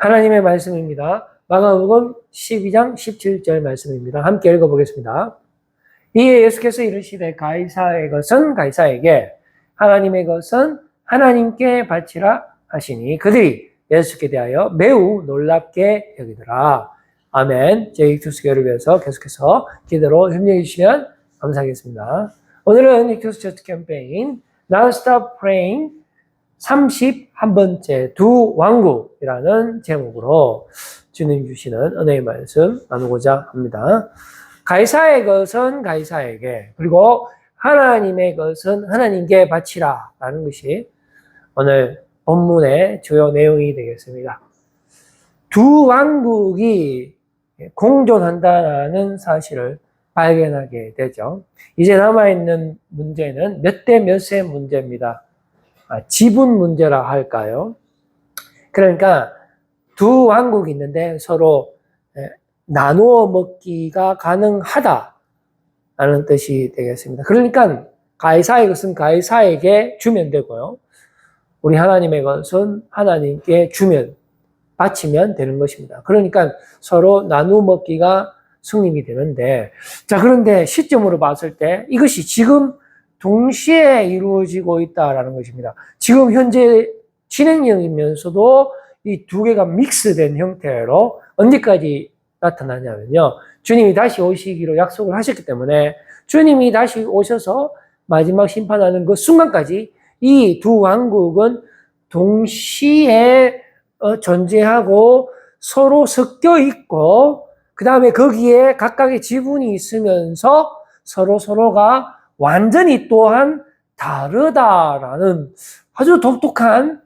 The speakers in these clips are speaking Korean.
하나님의 말씀입니다. 마가복음 12장 17절 말씀입니다. 함께 읽어보겠습니다. 이에 예수께서 이르시되 가이사의 것은 가이사에게, 하나님의 것은 하나님께 바치라 하시니 그들이 예수께 대하여 매우 놀랍게 여기더라. 아멘. 제 익투스교를 위해서 계속해서 기도로 협력해 주시면 감사하겠습니다. 오늘은 익투스 처치 캠페인 Now Stop Praying 31번째 두 왕국이라는 제목으로 주님 주시는 은혜의 말씀 나누고자 합니다. 가이사의 것은 가이사에게, 그리고 하나님의 것은 하나님께 바치라 라는 것이 오늘 본문의 주요 내용이 되겠습니다. 두 왕국이 공존한다는 사실을 발견하게 되죠. 이제 남아있는 문제는 몇 대 몇의 문제입니다. 지분 문제라 할까요? 그러니까 두 왕국이 있는데 서로 나누어 먹기가 가능하다라는 뜻이 되겠습니다. 그러니까 가이사의 것은 가이사에게 주면 되고요. 우리 하나님의 것은 하나님께 주면, 바치면 되는 것입니다. 그러니까 서로 나누어 먹기가 성립이 되는데, 자, 그런데 시점으로 봤을 때 이것이 지금 동시에 이루어지고 있다라는 것입니다. 지금 현재 진행형이면서도 이 두 개가 믹스된 형태로 언제까지 나타나냐면요. 주님이 다시 오시기로 약속을 하셨기 때문에 주님이 다시 오셔서 마지막 심판하는 그 순간까지 이 두 왕국은 동시에 존재하고 서로 섞여 있고, 그 다음에 거기에 각각의 지분이 있으면서 서로가 완전히 또한 다르다라는 아주 독특한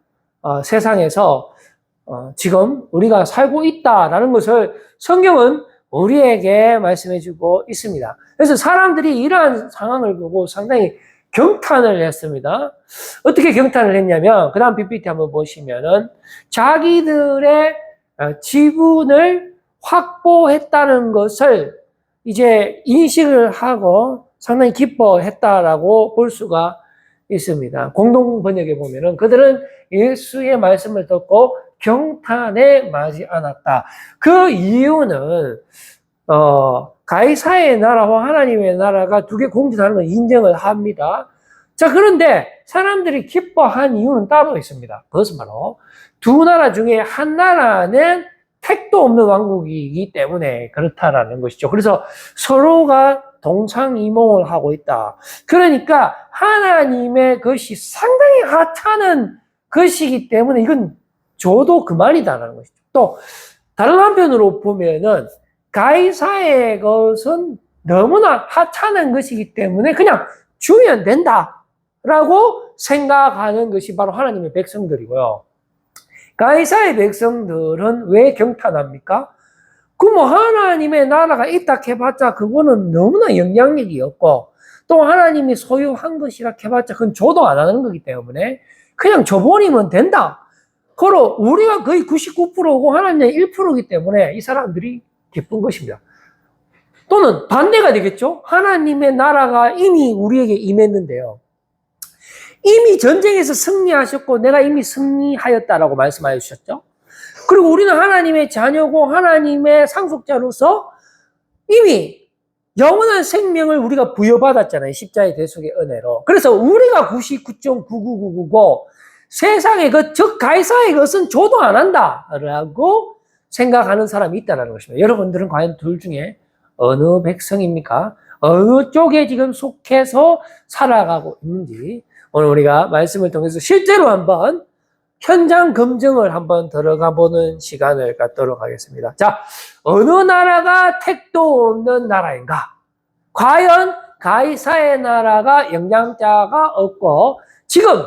세상에서 지금 우리가 살고 있다라는 것을 성경은 우리에게 말씀해주고 있습니다. 그래서 사람들이 이러한 상황을 보고 상당히 경탄을 했습니다. 어떻게 경탄을 했냐면, 그 다음 PPT 한번 보시면은 자기들의 지분을 확보했다는 것을 이제 인식을 하고 상당히 기뻐했다라고 볼 수가 있습니다. 공동 번역에 보면은 그들은 예수의 말씀을 듣고 경탄에 마지 않았다. 그 이유는 가이사의 나라와 하나님의 나라가 두 개 공존하는 걸 인정을 합니다. 자, 그런데 사람들이 기뻐한 이유는 따로 있습니다. 그것은 바로 두 나라 중에 한 나라는 택도 없는 왕국이기 때문에 그렇다라는 것이죠. 그래서 서로가 동상이몽을 하고 있다. 그러니까 하나님의 것이 상당히 하찮은 것이기 때문에 이건 줘도 그만이다라는 것이죠. 또 다른 한편으로 보면은 가이사의 것은 너무나 하찮은 것이기 때문에 그냥 주면 된다라고 생각하는 것이 바로 하나님의 백성들이고요. 가이사의 백성들은 왜 경탄합니까? 하나님의 나라가 있다 해봤자 그거는 너무나 영향력이 없고, 또 하나님이 소유한 것이라 해봤자 그건 줘도 안 하는 거기 때문에 그냥 줘버리면 된다. 그리고 우리가 거의 99%고 하나님의 1%이기 때문에 이 사람들이 기쁜 것입니다. 또는 반대가 되겠죠? 하나님의 나라가 이미 우리에게 임했는데요. 이미 전쟁에서 승리하셨고 내가 이미 승리하였다라고 말씀하여 주셨죠? 그리고 우리는 하나님의 자녀고 하나님의 상속자로서 이미 영원한 생명을 우리가 부여받았잖아요. 십자의 대속의 은혜로. 그래서 우리가 99.99999고 세상의 즉 가이사의 것은 줘도 안 한다라고 생각하는 사람이 있다는 것입니다. 여러분들은 과연 둘 중에 어느 백성입니까? 어느 쪽에 지금 속해서 살아가고 있는지 오늘 우리가 말씀을 통해서 실제로 한번 현장 검증을 한번 들어가 보는 시간을 갖도록 하겠습니다. 자, 어느 나라가 택도 없는 나라인가? 과연 가이사의 나라가 영향자가 없고 지금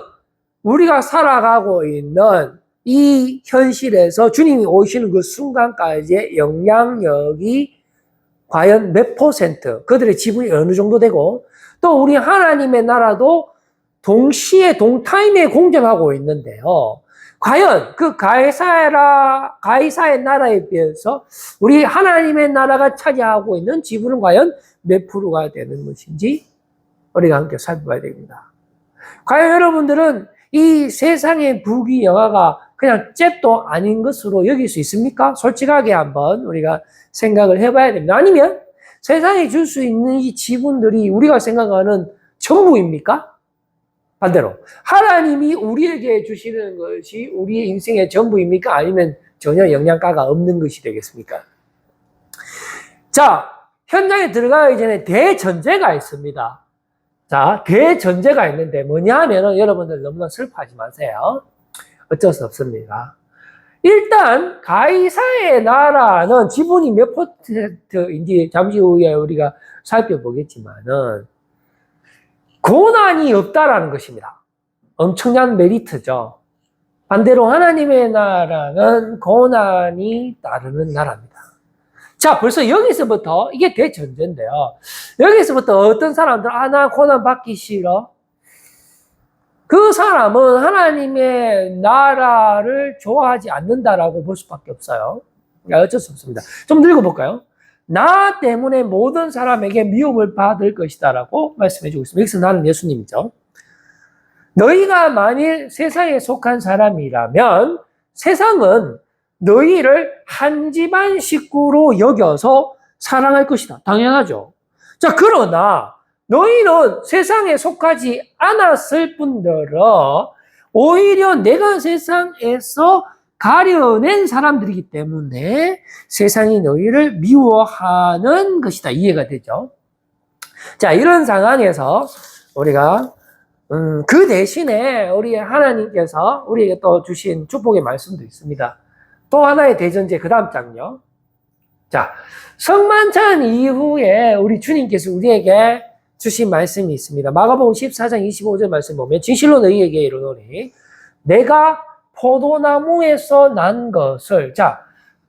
우리가 살아가고 있는 이 현실에서 주님이 오시는 그 순간까지의 영향력이 과연 몇 %, 그들의 지분이 어느 정도 되고, 또 우리 하나님의 나라도 동시에 동타임에 공존하고 있는데요. 과연 그 가이사의 나라에 비해서 우리 하나님의 나라가 차지하고 있는 지분은 과연 몇 %가 되는 것인지 우리가 함께 살펴봐야 됩니다. 과연 여러분들은 이 세상의 부귀영화가 그냥 잽도 아닌 것으로 여길 수 있습니까? 솔직하게 한번 우리가 생각을 해봐야 됩니다. 아니면 세상에 줄 수 있는 이 지분들이 우리가 생각하는 전부입니까? 반대로 하나님이 우리에게 주시는 것이 우리의 인생의 전부입니까? 아니면 전혀 영양가가 없는 것이 되겠습니까? 자, 현장에 들어가기 전에 대전제가 있습니다. 자, 대전제가 있는데 뭐냐 하면은 여러분들 너무나 슬퍼하지 마세요. 어쩔 수 없습니다. 일단 가이사의 나라는 지분이 몇 퍼센트인지 잠시 후에 우리가 살펴보겠지만은 고난이 없다라는 것입니다. 엄청난 메리트죠. 반대로 하나님의 나라는 고난이 따르는 나라입니다. 자, 벌써 여기서부터 이게 대전제인데요. 여기서부터 어떤 사람들 나 고난 받기 싫어. 그 사람은 하나님의 나라를 좋아하지 않는다라고 볼 수밖에 없어요. 어쩔 수 없습니다. 좀 읽어볼까요? 나 때문에 모든 사람에게 미움을 받을 것이다라고 말씀해주고 있습니다. 여기서 나는 예수님이죠. 너희가 만일 세상에 속한 사람이라면 세상은 너희를 한 집안 식구로 여겨서 사랑할 것이다. 당연하죠. 자, 그러나 너희는 세상에 속하지 않았을 뿐더러 오히려 내가 세상에서 가려낸 사람들이기 때문에 세상이 너희를 미워하는 것이다. 이해가 되죠? 자, 이런 상황에서 우리가 그 대신에 우리 하나님께서 우리에게 또 주신 축복의 말씀도 있습니다. 또 하나의 대전제 그 다음 장요. 자, 성만찬 이후에 우리 주님께서 우리에게 주신 말씀이 있습니다. 마가복음 14장 25절 말씀 보면 진실로 너희에게 이르노니 내가 포도나무에서 난 것을, 자,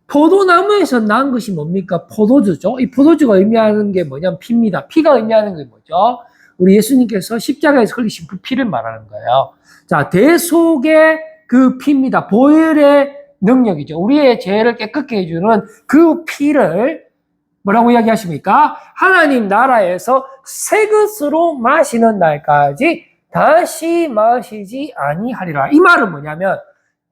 포도나무에서 난 것이 뭡니까? 포도주죠. 이 포도주가 의미하는 게 뭐냐면 피입니다. 피가 의미하는 게 뭐죠? 우리 예수님께서 십자가에서 흘리신 그 피를 말하는 거예요. 자, 대속의 그 피입니다. 보혈의 능력이죠. 우리의 죄를 깨끗게 해주는 그 피를 뭐라고 이야기하십니까? 하나님 나라에서 새 것으로 마시는 날까지 다시 마시지 아니하리라. 이 말은 뭐냐면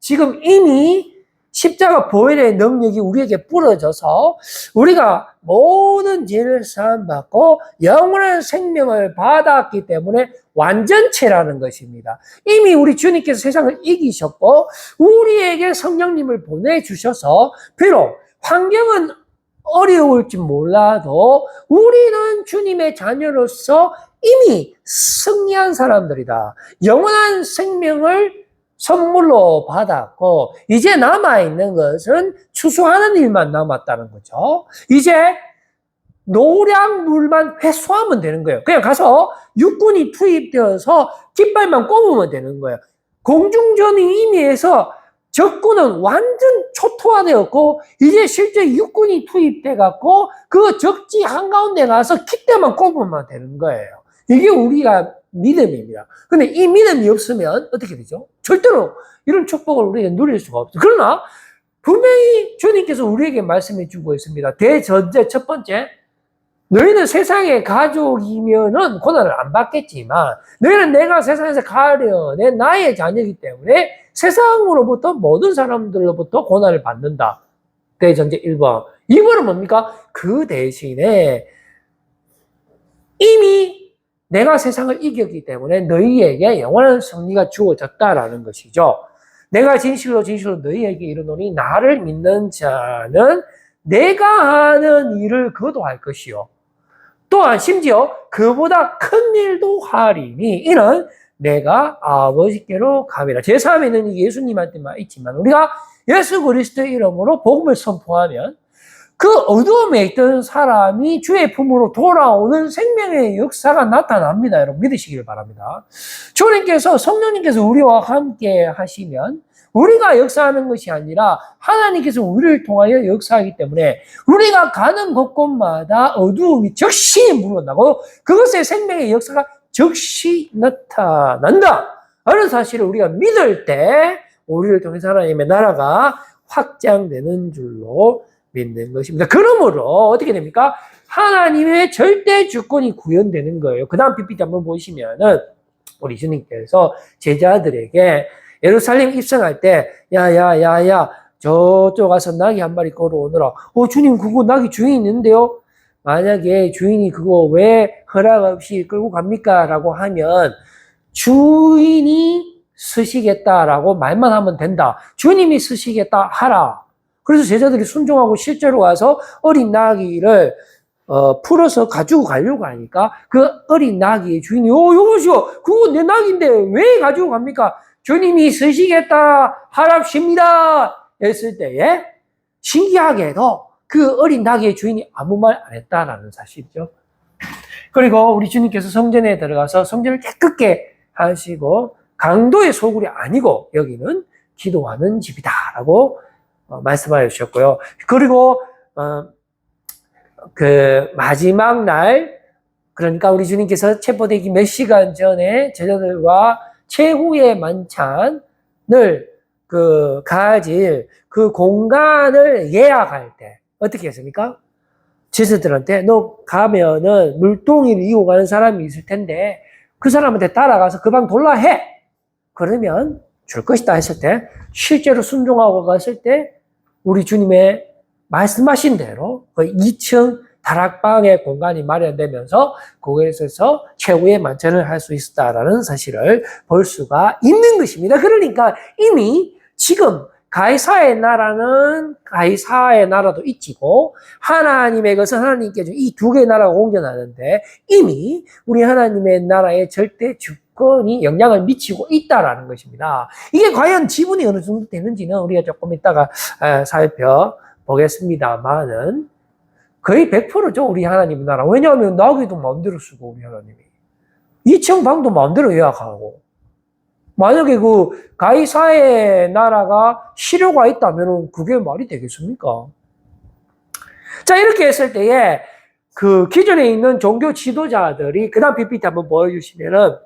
지금 이미 십자가 보혈의 능력이 우리에게 뿌려져서 우리가 모든 죄를 사함받고 영원한 생명을 받았기 때문에 완전체라는 것입니다. 이미 우리 주님께서 세상을 이기셨고 우리에게 성령님을 보내주셔서 비록 환경은 어려울지 몰라도 우리는 주님의 자녀로서 이미 승리한 사람들이다. 영원한 생명을 선물로 받았고 이제 남아있는 것은 추수하는 일만 남았다는 거죠. 이제 노량물만 회수하면 되는 거예요. 그냥 가서 육군이 투입되어서 깃발만 꼽으면 되는 거예요. 공중전이 이미 해서 적군은 완전 초토화되었고 이제 실제 육군이 투입돼갖고 그 적지 한가운데 가서 깃대만 꼽으면 되는 거예요. 이게 우리가 믿음입니다. 근데 이 믿음이 없으면 어떻게 되죠? 절대로 이런 축복을 우리가 누릴 수가 없어요. 그러나 분명히 주님께서 우리에게 말씀해 주고 있습니다. 대전제 첫 번째, 너희는 세상의 가족이면은 고난을 안 받겠지만 너희는 내가 세상에서 가려낸 나의 자녀이기 때문에 세상으로부터 모든 사람들로부터 고난을 받는다. 대전제 1번. 2번은 뭡니까? 그 대신에 이미 내가 세상을 이겼기 때문에 너희에게 영원한 승리가 주어졌다라는 것이죠. 내가 진실로 너희에게 이르노니 나를 믿는 자는 내가 하는 일을 그도 할 것이요. 또한 심지어 그보다 큰 일도 하리니 이는 내가 아버지께로 가미라. 제3에는 예수님한테만 있지만 우리가 예수 그리스도의 이름으로 복음을 선포하면 그 어두움에 있던 사람이 주의 품으로 돌아오는 생명의 역사가 나타납니다. 여러분 믿으시길 바랍니다. 주님께서 성령님께서 우리와 함께 하시면 우리가 역사하는 것이 아니라 하나님께서 우리를 통하여 역사하기 때문에 우리가 가는 곳곳마다 어두움이 즉시 물러나고 그것의 생명의 역사가 즉시 나타난다. 라는 사실을 우리가 믿을 때 우리를 통해서 하나님의 나라가 확장되는 줄로 믿는 것입니다. 그러므로 어떻게 됩니까? 하나님의 절대 주권이 구현되는 거예요. 그 다음 PPT 한번 보시면은 우리 주님께서 제자들에게 예루살렘 입성할 때, 야, 저쪽 가서 낙이 한 마리 걸어오느라. 주님, 그거 낙이 주인이 있는데요? 만약에 주인이 그거 왜 허락 없이 끌고 갑니까? 라고 하면, 주인이 쓰시겠다라고 말만 하면 된다. 주님이 쓰시겠다 하라. 그래서 제자들이 순종하고 실제로 와서 어린 나귀를 풀어서 가지고 가려고 하니까 그 어린 나귀의 주인이 여보시오, 그거 내 나귀인데 왜 가지고 갑니까? 주님이 쓰시겠다 하랍십니다 했을 때에 신기하게도 그 어린 나귀의 주인이 아무 말 안 했다라는 사실이죠. 그리고 우리 주님께서 성전에 들어가서 성전을 깨끗게 하시고 강도의 소굴이 아니고 여기는 기도하는 집이다라고 말씀하여 주셨고요. 그리고 그 마지막 날, 그러니까 우리 주님께서 체포되기 몇 시간 전에 제자들과 최후의 만찬을 가질 그 공간을 예약할 때 어떻게 했습니까? 제자들한테 너 가면은 물동이를 이고 가는 사람이 있을 텐데 그 사람한테 따라가서 그 방 돌라 해. 그러면 줄 것이다 했을 때 실제로 순종하고 갔을 때 우리 주님의 말씀하신 대로 그 2층 다락방의 공간이 마련되면서 그곳에서 최후의 만찬을 할 수 있었다라는 사실을 볼 수가 있는 것입니다. 그러니까 이미 지금 가이사의 나라는 가이사의 나라도 있지고 하나님의 것은 하나님께 준 이 두 개의 나라가 공존하는데 이미 우리 하나님의 나라의 절대 주권이 영향을 미치고 있다라는 것입니다. 이게 과연 지분이 어느 정도 되는지는 우리가 조금 이따가 살펴보겠습니다만은 거의 100%죠, 우리 하나님 나라. 왜냐하면 나귀도 마음대로 쓰고 우리 하나님이 2층 방도 마음대로 예약하고 만약에 그 가이사의 나라가 실효가 있다면 그게 말이 되겠습니까? 자, 이렇게 했을 때에 그 기존에 있는 종교 지도자들이 그 다음 PPT 한번 보여주시면은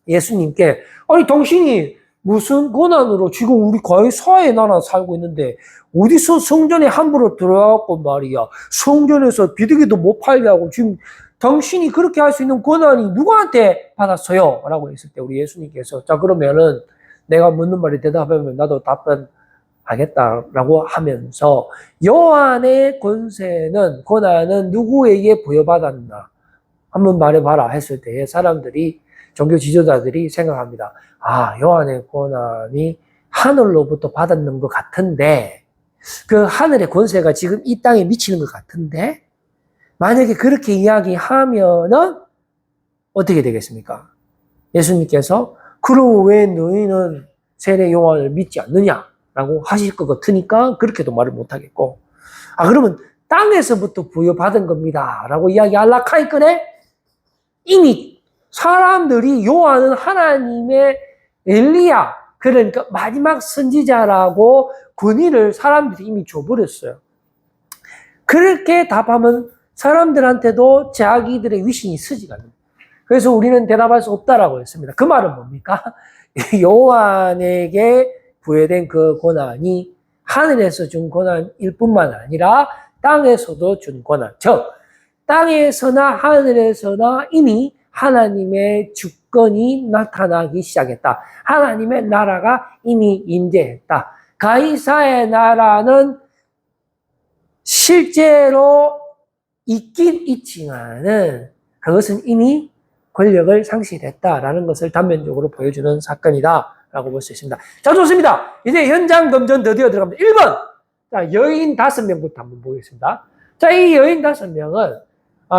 예수님께 아니 당신이 무슨 권한으로 지금 우리 가이사의 나라 살고 있는데 어디서 성전에 함부로 들어가고 말이야. 성전에서 비둘기도 못 팔게 하고 지금 당신이 그렇게 할 수 있는 권한이 누구한테 받았어요? 라고 했을 때 우리 예수님께서 자 그러면은 내가 묻는 말에 대답하면 나도 답변하겠다라고 하면서 요한의 권한은 누구에게 부여받았나? 한번 말해봐라 했을 때에 사람들이 종교 지도자들이 생각합니다. 요한의 권한이 하늘로부터 받았는 것 같은데 그 하늘의 권세가 지금 이 땅에 미치는 것 같은데 만약에 그렇게 이야기하면은 어떻게 되겠습니까? 예수님께서 그럼 왜 너희는 세례 요한을 믿지 않느냐라고 하실 것 같으니까 그렇게도 말을 못하겠고 그러면 땅에서부터 부여받은 겁니다 라고 이야기하려고 하니까 이미 사람들이 요한은 하나님의 엘리야 그러니까 마지막 선지자라고 권위를 사람들이 이미 줘버렸어요. 그렇게 답하면 사람들한테도 자기들의 위신이 쓰지가 않아요. 그래서 우리는 대답할 수 없다라고 했습니다. 그 말은 뭡니까? 요한에게 부여된 그 권한이 하늘에서 준 권한일 뿐만 아니라 땅에서도 준 권한. 즉, 땅에서나 하늘에서나 이미 하나님의 주권이 나타나기 시작했다. 하나님의 나라가 이미 임재했다. 가이사의 나라는 실제로 있긴 있지만은 그것은 이미 권력을 상실했다라는 것을 단면적으로 보여주는 사건이다라고 볼 수 있습니다. 자, 좋습니다. 이제 현장 검전 드디어 들어갑니다. 1번. 자, 여인 5명부터 한번 보겠습니다. 자, 이 여인 5명은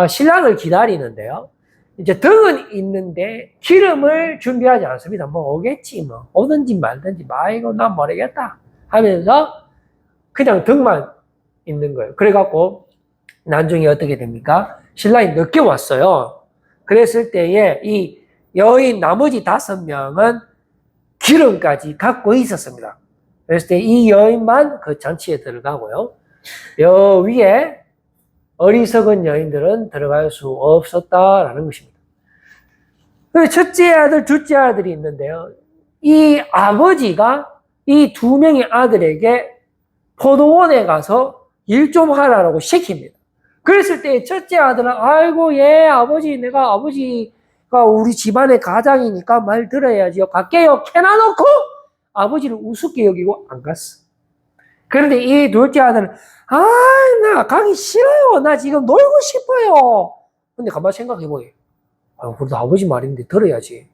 신랑을 기다리는데요. 이제 등은 있는데 기름을 준비하지 않습니다. 뭐 오겠지 뭐 오든지 말든지 이거 난 모르겠다 하면서 그냥 등만 있는 거예요. 그래갖고 나중에 어떻게 됩니까? 신랑이 늦게 왔어요. 그랬을 때에 이 여인 나머지 5명은 기름까지 갖고 있었습니다. 그랬을 때 이 여인만 그 잔치에 들어가고요. 여 위에 어리석은 여인들은 들어갈 수 없었다라는 것입니다. 첫째 아들, 둘째 아들이 있는데요. 이 아버지가 이 2명의 아들에게 포도원에 가서 일 좀 하라고 시킵니다. 그랬을 때 첫째 아들은 아이고 아버지 내가 아버지가 우리 집안의 가장이니까 말 들어야지요. 갈게요. 캐놔놓고 아버지를 우습게 여기고 안 갔어. 그런데 이 둘째 아들은 나 가기 싫어요. 나 지금 놀고 싶어요. 근데 가만히 생각해보게. 그래도 아버지 말인데 들어야지.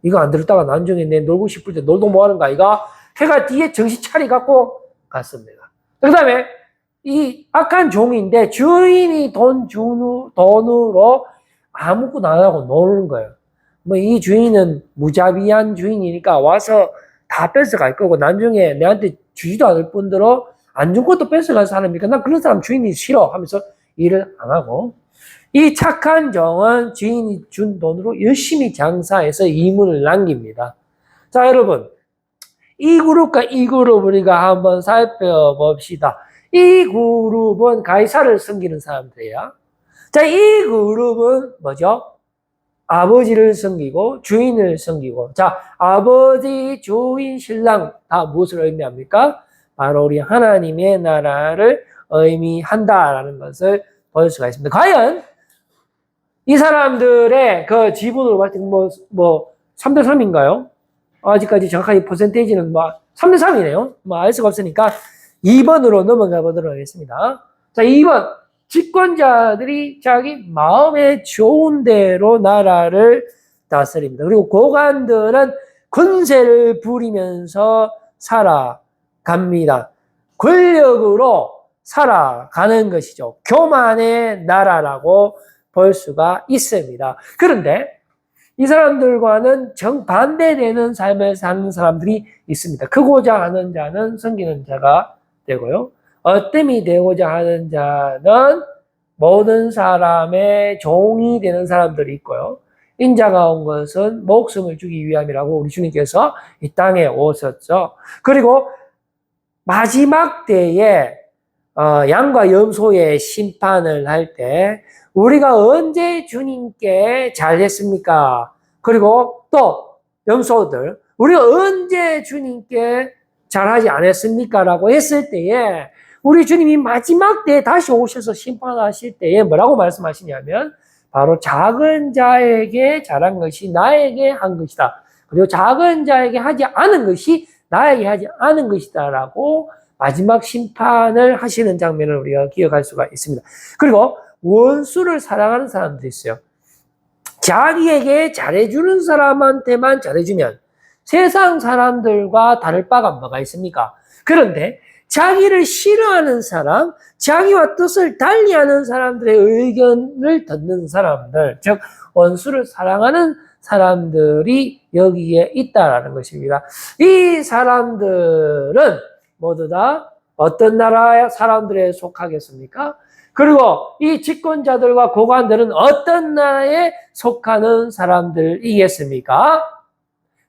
이거 안 들었다가 나중에 내 놀고 싶을 때 놀도 뭐 하는 거 아이가? 해가 뒤에 정신 차리 갖고 갔습니다. 그 다음에 이 악한 종인데 주인이 돈으로 아무것도 안 하고 노는 거예요. 뭐 이 주인은 무자비한 주인이니까 와서 다 뺏어갈 거고 나중에 내한테 주지도 않을 뿐더러 안 준 것도 뺏어갈 사람이니까 난 그런 사람 주인이 싫어 하면서 일을 안 하고 이 착한 종은 주인이 준 돈으로 열심히 장사해서 이문을 남깁니다. 자, 여러분. 이 그룹과 이 그룹 우리가 한번 살펴봅시다. 이 그룹은 가이사를 섬기는 사람들이에요. 자, 이 그룹은 뭐죠? 아버지를 섬기고 주인을 섬기고. 자, 아버지, 주인, 신랑 다 무엇을 의미합니까? 바로 우리 하나님의 나라를 의미한다라는 것을 볼 수가 있습니다. 과연 이 사람들의 그 지분으로 봤을 때 3대 3인가요? 아직까지 정확하게 퍼센테이지는 3대 3이네요. 알 수가 없으니까 2번으로 넘어가 보도록 하겠습니다. 자, 2번. 집권자들이 자기 마음에 좋은 대로 나라를 다스립니다. 그리고 고관들은 권세를 부리면서 살아갑니다. 권력으로 살아가는 것이죠. 교만의 나라라고 볼 수가 있습니다. 그런데 이 사람들과는 정반대되는 삶을 사는 사람들이 있습니다. 크고자 하는 자는 섬기는 자가 되고요. 어뜸이 되고자 하는 자는 모든 사람의 종이 되는 사람들이 있고요. 인자가 온 것은 목숨을 주기 위함이라고 우리 주님께서 이 땅에 오셨죠. 그리고 마지막 때에 양과 염소의 심판을 할 때 우리가 언제 주님께 잘했습니까? 그리고 또 염소들 우리가 언제 주님께 잘하지 않았습니까? 라고 했을 때에 우리 주님이 마지막 때에 다시 오셔서 심판하실 때에 뭐라고 말씀하시냐면 바로 작은 자에게 잘한 것이 나에게 한 것이다. 그리고 작은 자에게 하지 않은 것이 나에게 하지 않은 것이다 라고 마지막 심판을 하시는 장면을 우리가 기억할 수가 있습니다. 그리고 원수를 사랑하는 사람들이 있어요. 자기에게 잘해주는 사람한테만 잘해주면 세상 사람들과 다를 바가 뭐가 있습니까? 그런데 자기를 싫어하는 사람, 자기와 뜻을 달리하는 사람들의 의견을 듣는 사람들, 즉 원수를 사랑하는 사람들이 여기에 있다라는 것입니다. 이 사람들은 모두 다 어떤 나라의 사람들에 속하겠습니까? 그리고 이 집권자들과 고관들은 어떤 나라에 속하는 사람들이겠습니까?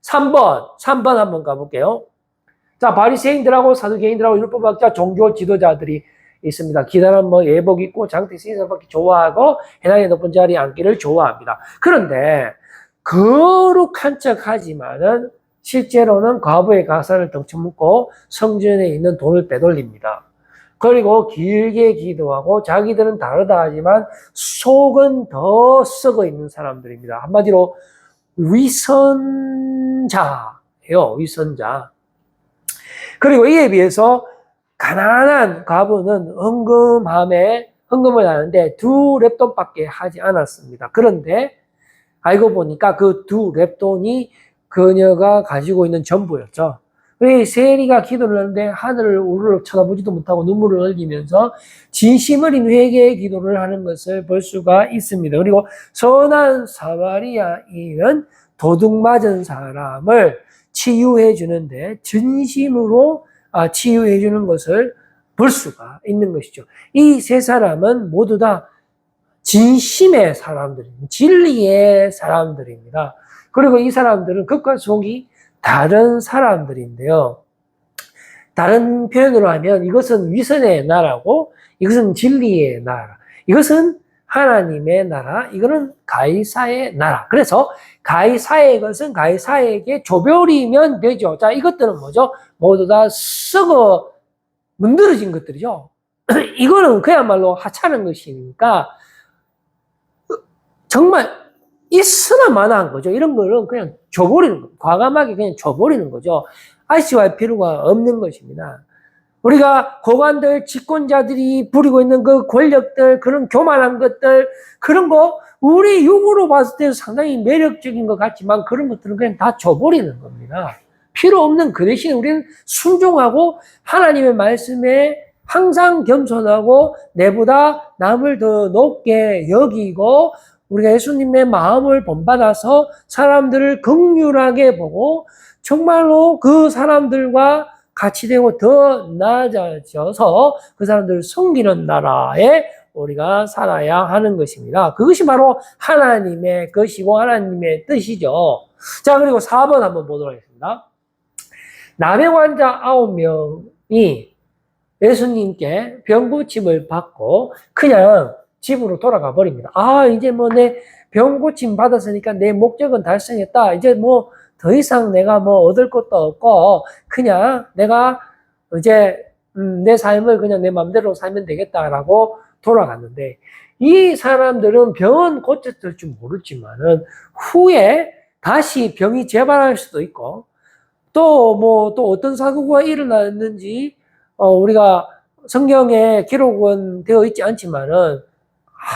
3번 한번 가볼게요. 자, 바리새인들하고 사두개인들하고 율법학자, 종교 지도자들이 있습니다. 기다란 예복 입고 장대 신사받기 좋아하고 해당의 높은 자리에 앉기를 좋아합니다. 그런데 거룩한 척하지만은 실제로는 과부의 가사를 덩쳐먹고 성전에 있는 돈을 빼돌립니다. 그리고 길게 기도하고 자기들은 다르다 하지만 속은 더 썩어 있는 사람들입니다. 한마디로 위선자예요. 위선자. 그리고 이에 비해서 가난한 과부는 헌금을 하는데 2렙돈밖에 하지 않았습니다. 그런데 알고 보니까 그 2렙돈이 그녀가 가지고 있는 전부였죠. 왜 세리가 기도를 하는데 하늘을 우르르 쳐다보지도 못하고 눈물을 흘리면서 진심 어린 회개의 기도를 하는 것을 볼 수가 있습니다. 그리고 선한 사마리아인은 도둑 맞은 사람을 치유해 주는데 진심으로 치유해 주는 것을 볼 수가 있는 것이죠. 이 세 사람은 모두 다 진심의 사람들입니다. 진리의 사람들입니다. 그리고 이 사람들은 겉과 속이 다른 사람들인데요. 다른 표현으로 하면 이것은 위선의 나라고 이것은 진리의 나라. 이것은 하나님의 나라, 이거는 가이사의 나라. 그래서 가이사의 것은 가이사에게 조별이면 되죠. 자, 이것들은 뭐죠? 모두 다 썩어 문드러진 것들이죠. 이거는 그야말로 하찮은 것이니까 정말 있으나 마나한 거죠. 이런 거는 그냥 줘버리는 거죠. 과감하게 그냥 줘버리는 거죠. 아쉬워할 필요가 없는 것입니다. 우리가 고관들, 집권자들이 부리고 있는 그 권력들, 그런 교만한 것들, 그런 거 우리 육으로 봤을 때는 상당히 매력적인 것 같지만 그런 것들은 그냥 다 줘버리는 겁니다. 필요 없는 그 대신 우리는 순종하고 하나님의 말씀에 항상 겸손하고 내보다 남을 더 높게 여기고 우리가 예수님의 마음을 본받아서 사람들을 긍휼하게 보고 정말로 그 사람들과 같이 되고 더 나아져서 그 사람들을 섬기는 나라에 우리가 살아야 하는 것입니다. 그것이 바로 하나님의 것이고 하나님의 뜻이죠. 자, 그리고 4번 한번 보도록 하겠습니다. 남의 환자 9명이 예수님께 병고침을 받고 그냥 집으로 돌아가 버립니다. 아, 이제 뭐 내 병고침 받았으니까 내 목적은 달성했다. 이제 뭐 더 이상 내가 뭐 얻을 것도 없고 그냥 내가 이제 내 삶을 그냥 내 마음대로 살면 되겠다라고 돌아갔는데 이 사람들은 병은 고쳤을 줄 모르지만은 후에 다시 병이 재발할 수도 있고 또 어떤 사고가 일어났는지 우리가 성경에 기록은 되어 있지 않지만은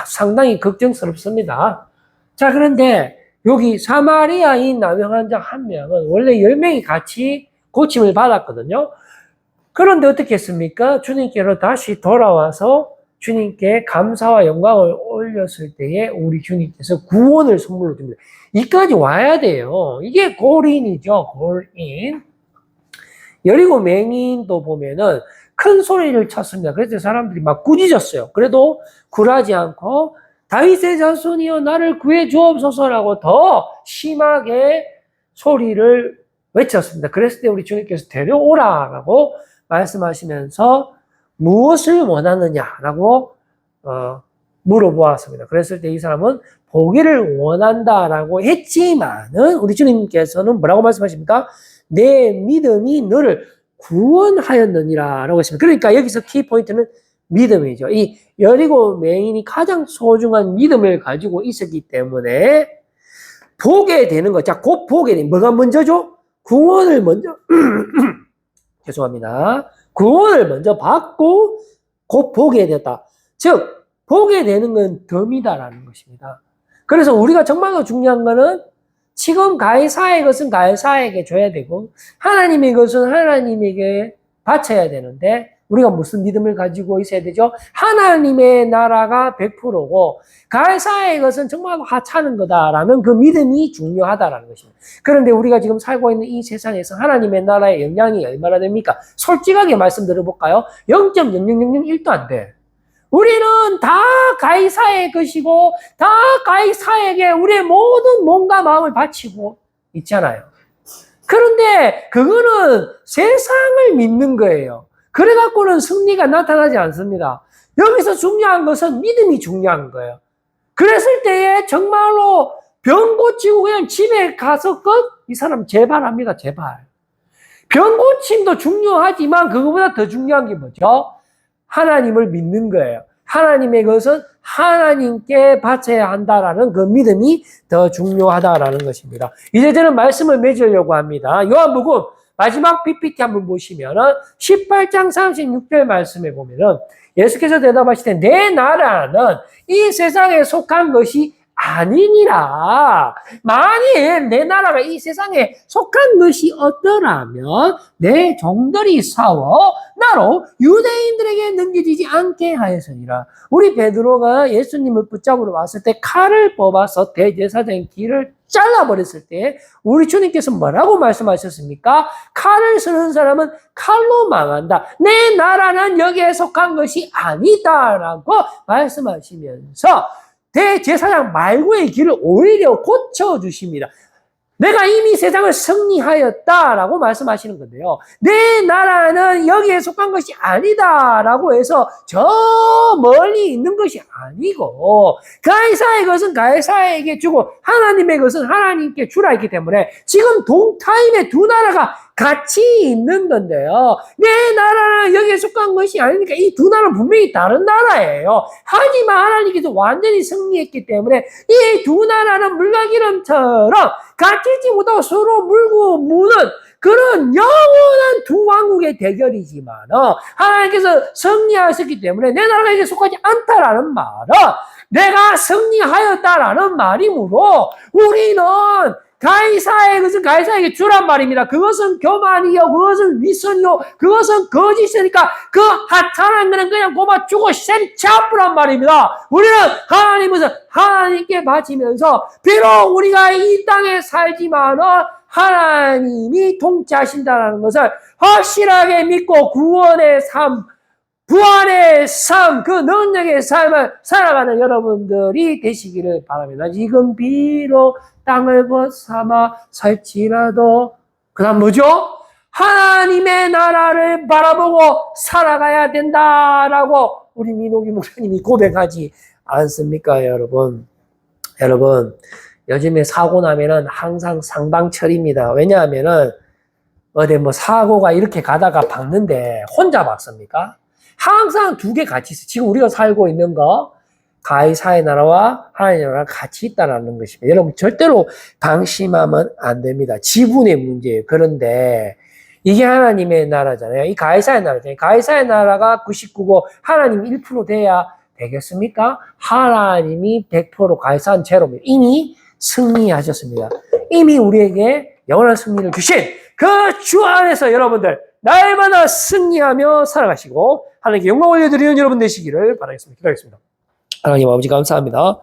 상당히 걱정스럽습니다. 자, 그런데 여기 사마리아인 남의 환자 한 명은 원래 10명이 같이 고침을 받았거든요. 그런데 어떻게 했습니까? 주님께로 다시 돌아와서 주님께 감사와 영광을 올렸을 때에 우리 주님께서 구원을 선물로 줍니다. 이까지 와야 돼요. 이게 골인이죠. 골인. 여리고 맹인도 보면은 큰 소리를 쳤습니다. 그래서 사람들이 막 꾸짖었어요. 그래도 굴하지 않고 다윗의 자손이여 나를 구해 주옵소서라고 더 심하게 소리를 외쳤습니다. 그랬을 때 우리 주님께서 데려오라라고 말씀하시면서 무엇을 원하느냐라고 물어보았습니다. 그랬을 때 이 사람은 보기를 원한다라고 했지만은 우리 주님께서는 뭐라고 말씀하십니까? 내 믿음이 너를 구원하였느니라 라고 했습니다. 그러니까 여기서 키포인트는 믿음이죠. 이 여리고 맹인이 가장 소중한 믿음을 가지고 있었기 때문에 보게 되는 거. 자, 곧 보게 되는 뭐가 먼저죠? 구원을 먼저 죄송합니다. 구원을 먼저 받고 곧 보게 됐다. 즉 보게 되는 건 덤이다라는 것입니다. 그래서 우리가 정말로 중요한 거는 지금 가이사의 것은 가이사에게 줘야 되고 하나님의 것은 하나님에게 바쳐야 되는데 우리가 무슨 믿음을 가지고 있어야 되죠? 하나님의 나라가 100%고 가이사의 것은 정말 하찮은 거다라는 그 믿음이 중요하다라는 것입니다. 그런데 우리가 지금 살고 있는 이 세상에서 하나님의 나라의 영향이 얼마나 됩니까? 솔직하게 말씀드려볼까요? 0.0001도 안 돼. 우리는 다 가이사의 것이고 다 가이사에게 우리의 모든 몸과 마음을 바치고 있잖아요. 그런데 그거는 세상을 믿는 거예요. 그래갖고는 승리가 나타나지 않습니다. 여기서 중요한 것은 믿음이 중요한 거예요. 그랬을 때에 정말로 병 고치고 그냥 집에 가서 이 사람 재발합니다. 재발. 병 고침도 중요하지만 그거보다 더 중요한 게 뭐죠? 하나님을 믿는 거예요. 하나님의 것은 하나님께 바쳐야 한다라는 그 믿음이 더 중요하다라는 것입니다. 이제 저는 말씀을 맺으려고 합니다. 요한복음 마지막 PPT 한번 보시면은 18장 36절 말씀에 보면은 예수께서 대답하시되 내 나라는 이 세상에 속한 것이 아니니라. 만일 내 나라가 이 세상에 속한 것이 없더라면 내 종들이 싸워 나로 유대인들에게 넘겨지지 않게 하였으니라. 우리 베드로가 예수님을 붙잡으러 왔을 때 칼을 뽑아서 대제사장의 귀를 잘라버렸을 때 우리 주님께서 뭐라고 말씀하셨습니까? 칼을 쓰는 사람은 칼로 망한다. 내 나라는 여기에 속한 것이 아니다라고 말씀하시면서 대제사장 말고의 길을 오히려 고쳐주십니다. 내가 이미 세상을 승리하였다라고 말씀하시는 건데요. 내 나라는 여기에 속한 것이 아니다라고 해서 저 멀리 있는 것이 아니고 가이사의 것은 가이사에게 주고 하나님의 것은 하나님께 주라 했기 때문에 지금 동타임에 두 나라가 같이 있는 건데요. 내 나라는 여기에 속한 것이 아니니까 이 두 나라는 분명히 다른 나라예요. 하지만 하나님께서 완전히 승리했기 때문에 이 두 나라는 물과 기름처럼 같이 있지 못하고 서로 물고 무는 그런 영원한 두 왕국의 대결이지만 하나님께서 승리하셨기 때문에 내 나라가 이제 속하지 않다라는 말은 내가 승리하였다라는 말이므로 우리는 가이사의 것은 가이사에게 주란 말입니다. 그것은 교만이요, 그것은 위선이요, 그것은 거짓이니까 그 하찮은 거는 그냥 고마 주고 셈치아프란 말입니다. 우리는 하나님께서 하나님께 바치면서 비록 우리가 이 땅에 살지만은 하나님이 통치하신다는 것을 확실하게 믿고 구원의 삶, 부활의 삶, 그 능력의 삶을 살아가는 여러분들이 되시기를 바랍니다. 지금 비록 땅을 벗삼아 살지라도 그 다음 뭐죠? 하나님의 나라를 바라보고 살아가야 된다라고 우리 민옥이 목사님이 고백하지 않습니까, 여러분? 여러분, 요즘에 사고 나면은 항상 상방철입니다. 왜냐하면은 어디 뭐 사고가 이렇게 가다가 박는데 혼자 박습니까? 항상 두 개 같이 있어요. 지금 우리가 살고 있는 거 가이사의 나라와 하나님의 나라가 같이 있다는 것입니다. 여러분 절대로 방심하면 안 됩니다. 지분의 문제예요. 그런데 이게 하나님의 나라잖아요. 이 가이사의 나라잖아요. 가이사의 나라가 99고 하나님 1% 돼야 되겠습니까? 하나님이 100% 가이사는 제로입니다. 이미 승리하셨습니다. 이미 우리에게 영원한 승리를 주신 그 주 안에서 여러분들 날마다 승리하며 살아가시고 하나님께 영광 올려드리는 여러분 되시기를 바라겠습니다. 기도하겠습니다. 하나님 아버지 감사합니다.